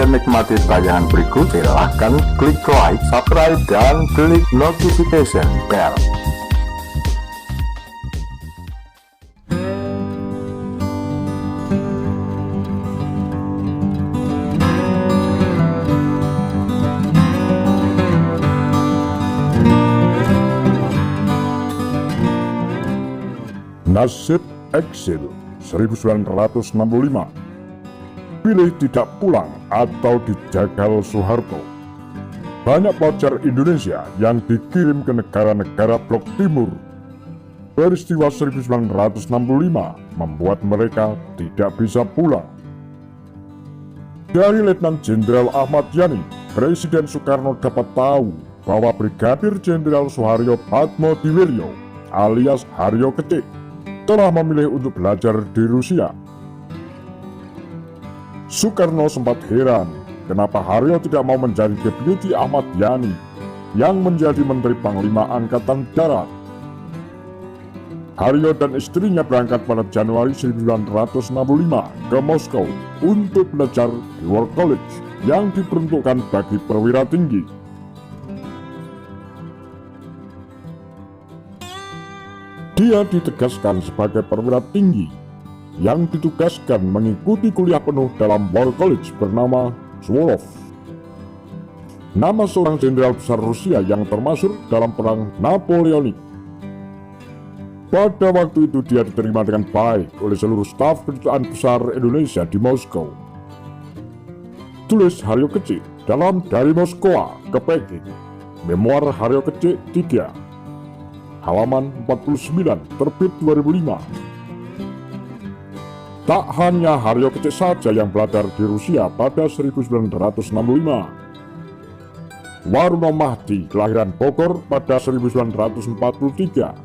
dan nikmati tayangan berikut, silahkan klik like, subscribe, dan klik notification bell. Nasib eksil 1965. Pilih tidak pulang atau dijagal Soeharto. Banyak pelajar Indonesia yang dikirim ke negara-negara Blok Timur Peristiwa 1965 membuat mereka tidak bisa pulang. Dari Letnan Jenderal Ahmad Yani, Presiden Sukarno dapat tahu bahwa Brigadir Jenderal Suhario Padmodiwirio alias Hario Kecik telah memilih untuk belajar di Rusia. Sukarno sempat heran kenapa Hario tidak mau menjadi deputi Ahmad Yani yang menjadi Menteri Panglima Angkatan Darat. Hario dan istrinya berangkat pada Januari 1965 ke Moskow untuk belajar di War College yang diperuntukkan bagi perwira tinggi. Dia ditegaskan sebagai perwira tinggi yang ditugaskan mengikuti kuliah penuh dalam War College bernama Suvorov, nama seorang jenderal besar Rusia yang termasuk dalam perang Napoleonik. Pada waktu itu dia diterima dengan baik oleh seluruh staf kedutaan besar Indonesia di Moskow. Tulis Hario Kecik dalam Dari Moskwa ke Peking, Memoir Hario Kecik 3, halaman 49, terbit 2005. Tak hanya Hario Kecik saja yang belajar di Rusia pada 1965. Waruno Mahdi, kelahiran Bogor pada 1943,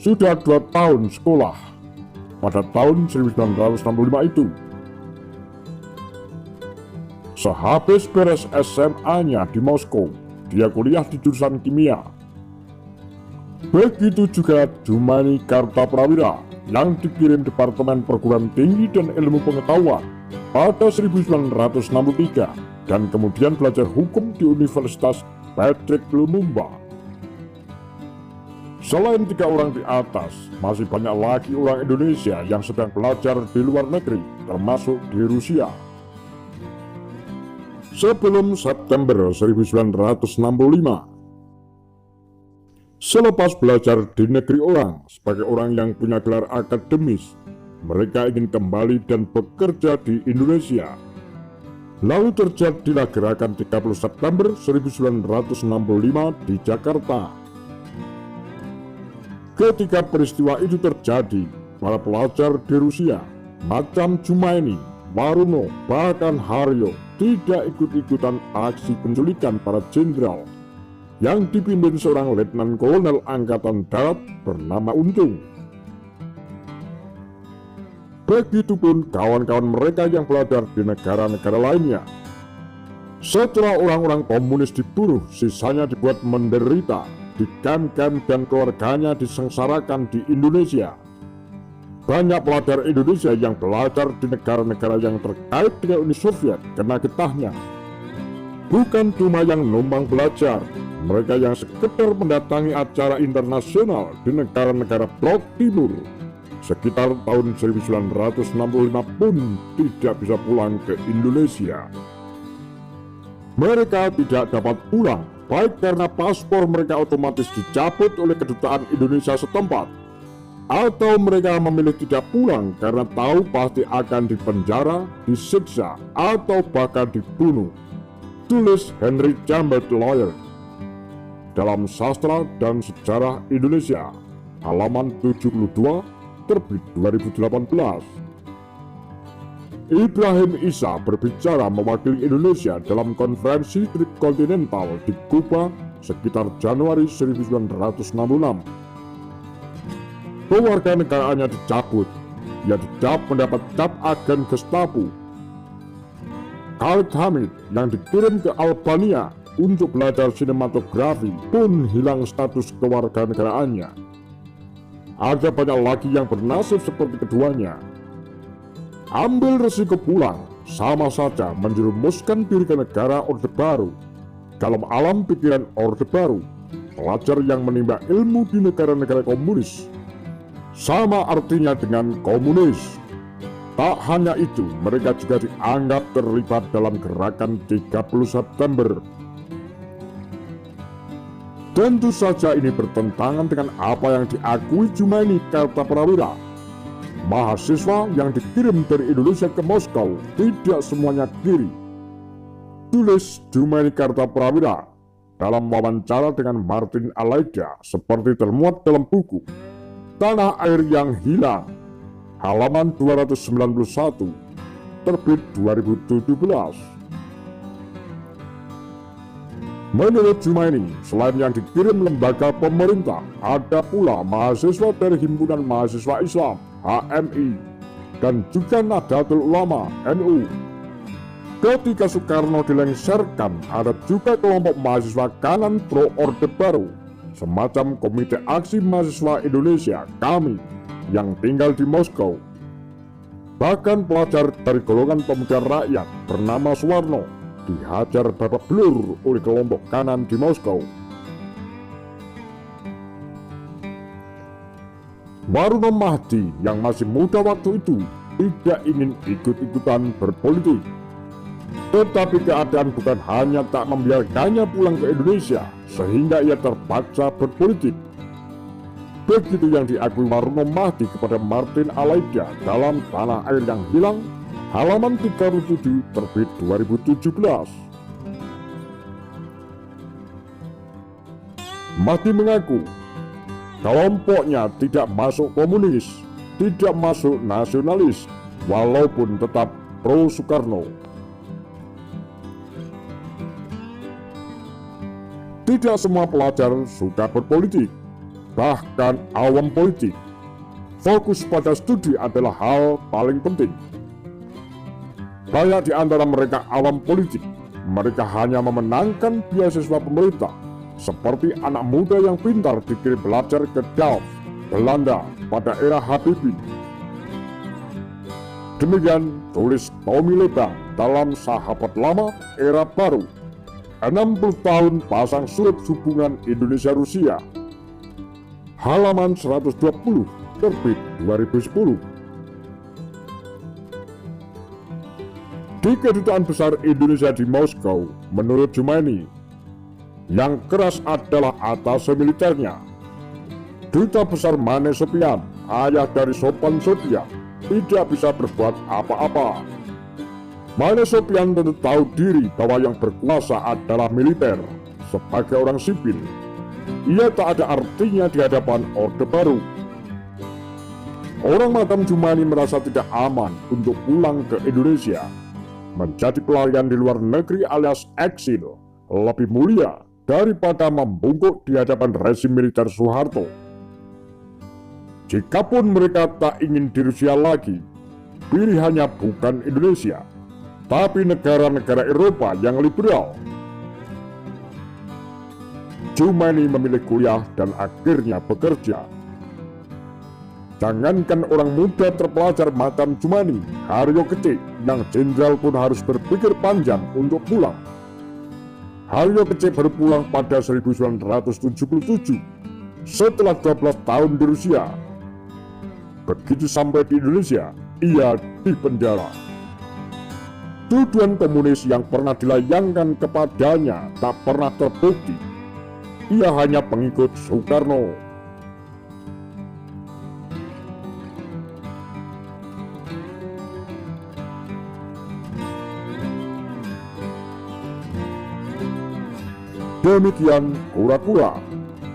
sudah 2 tahun sekolah pada tahun 1965 itu. Sehabis beres SMA-nya di Moskow, dia kuliah di jurusan kimia. Begitu juga Jumani Kartaprawira yang dikirim Departemen Perguruan Tinggi dan Ilmu Pengetahuan pada 1963 dan kemudian belajar hukum di Universitas Patrick Lumumba. Selain 3 orang di atas, masih banyak lagi orang Indonesia yang sedang belajar di luar negeri, termasuk di Rusia. Sebelum September 1965, selepas belajar di negeri orang sebagai orang yang punya gelar akademis, mereka ingin kembali dan bekerja di Indonesia. Lalu terjadilah gerakan 30 September 1965 di Jakarta. Ketika peristiwa itu terjadi, para pelajar di Rusia, macam Jumaini, Waruno, bahkan Hario, tidak ikut-ikutan aksi penculikan para jenderal yang dipimpin seorang Letnan Kolonel Angkatan Darat bernama Untung. Begitupun kawan-kawan mereka yang belajar di negara-negara lainnya. Setelah orang-orang komunis dibunuh, sisanya dibuat menderita di kamp-kamp dan keluarganya disengsarakan di Indonesia. Banyak pelajar Indonesia yang belajar di negara-negara yang terkait dengan Uni Soviet kena getahnya. Bukan cuma yang numpang belajar, mereka yang sekedar mendatangi acara internasional di negara-negara Blok Timur sekitar tahun 1965 pun tidak bisa pulang ke Indonesia. Mereka tidak dapat pulang, baik karena paspor mereka otomatis dicabut oleh kedutaan Indonesia setempat, atau mereka memilih tidak pulang karena tahu pasti akan dipenjara, disiksa, atau bahkan dibunuh. Tulis Henry Chambers Lawyer dalam Sastra dan Sejarah Indonesia, halaman 72, terbit 2018. Ibrahim Isa berbicara mewakili Indonesia dalam konferensi Trikontinental di Kuba sekitar Januari 1966. Kewarganegaraannya dicabut, ia dicap mendapat cap agen Gestapo. Khalid Hamid yang dikirim ke Albania untuk belajar sinematografi pun hilang status kewarganegaraannya. Ada banyak lagi yang bernasib seperti keduanya. Ambil resiko pulang, sama saja menjerumuskan diri ke negara Orde Baru. Dalam alam pikiran Orde Baru, pelajar yang menimba ilmu di negara-negara komunis sama artinya dengan komunis. Tak hanya itu, mereka juga dianggap terlibat dalam gerakan 30 September. Tentu saja ini bertentangan dengan apa yang diakui Jumaini Kartaprawira. Mahasiswa yang dikirim dari Indonesia ke Moskow tidak semuanya kiri. Tulis Jumaini Kartaprawira dalam wawancara dengan Martin Alaida seperti termuat dalam buku Tanah Air yang Hilang, halaman 291, terbit 2017. Menurut Jumaini, selain yang dikirim lembaga pemerintah, ada pula mahasiswa dari Himpunan Mahasiswa Islam (HMI) dan juga Nahdlatul Ulama (NU). Ketika Sukarno dilengsarkan, ada juga kelompok mahasiswa kanan pro Orde Baru, semacam Komite Aksi Mahasiswa Indonesia (KAMI) yang tinggal di Moskow. Bahkan pelajar dari golongan pemuda rakyat bernama Suwarno dihajar babak belur oleh kelompok kanan di Moskow. Waruno Mahdi yang masih muda waktu itu tidak ingin ikut-ikutan berpolitik. Tetapi keadaan bukan hanya tak membiarkannya pulang ke Indonesia, sehingga ia terpaksa berpolitik. Begitu yang diakui Waruno Mahdi kepada Martin Alaida dalam Tanah Air yang Hilang, halaman 37, terbit 2017. Mahdi mengaku kelompoknya tidak masuk komunis, tidak masuk nasionalis, walaupun tetap pro Sukarno. Tidak semua pelajar suka berpolitik, bahkan awam politik. Fokus pada studi adalah hal paling penting. Banyak di antara mereka awam politik. Mereka hanya memenangkan beasiswa pemerintah, seperti anak muda yang pintar dikirim belajar ke Delft, Belanda pada era Habibie. Demikian tulis Tommy Lebang dalam Sahabat Lama Era Baru, 60 tahun pasang surut hubungan Indonesia-Rusia, halaman 120, terbit 2010. Di Kedutaan Besar Indonesia di Moskow, menurut Jumaini, yang keras adalah atas militernya. Duta Besar Mane Sopian, ayah dari Sopan Sodia, tidak bisa berbuat apa-apa. Mane Sopian tentu tahu diri bahwa yang berkuasa adalah militer. Sebagai orang sipil, ia tak ada artinya di hadapan Orde Baru. Orang macam Jumaini merasa tidak aman untuk pulang ke Indonesia. Menjadi pelayan di luar negeri alias eksil lebih mulia daripada membungkuk di hadapan rezim militer Soeharto. Jikapun mereka tak ingin di Rusia lagi, pilihannya bukan Indonesia, tapi negara-negara Eropa yang liberal. Jumaini memilih kuliah dan akhirnya bekerja. Jangankan orang muda terpelajar macam Jumaini, Hario Kecik yang jenderal pun harus berpikir panjang untuk pulang. Hario Kecik baru pulang pada 1977 setelah 12 tahun di Rusia. Begitu sampai di Indonesia, ia dipenjara. Tuduhan komunis yang pernah dilayangkan kepadanya tak pernah terbukti. Ia hanya pengikut Sukarno. Demikian kura-kura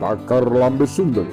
takar lambe sundel.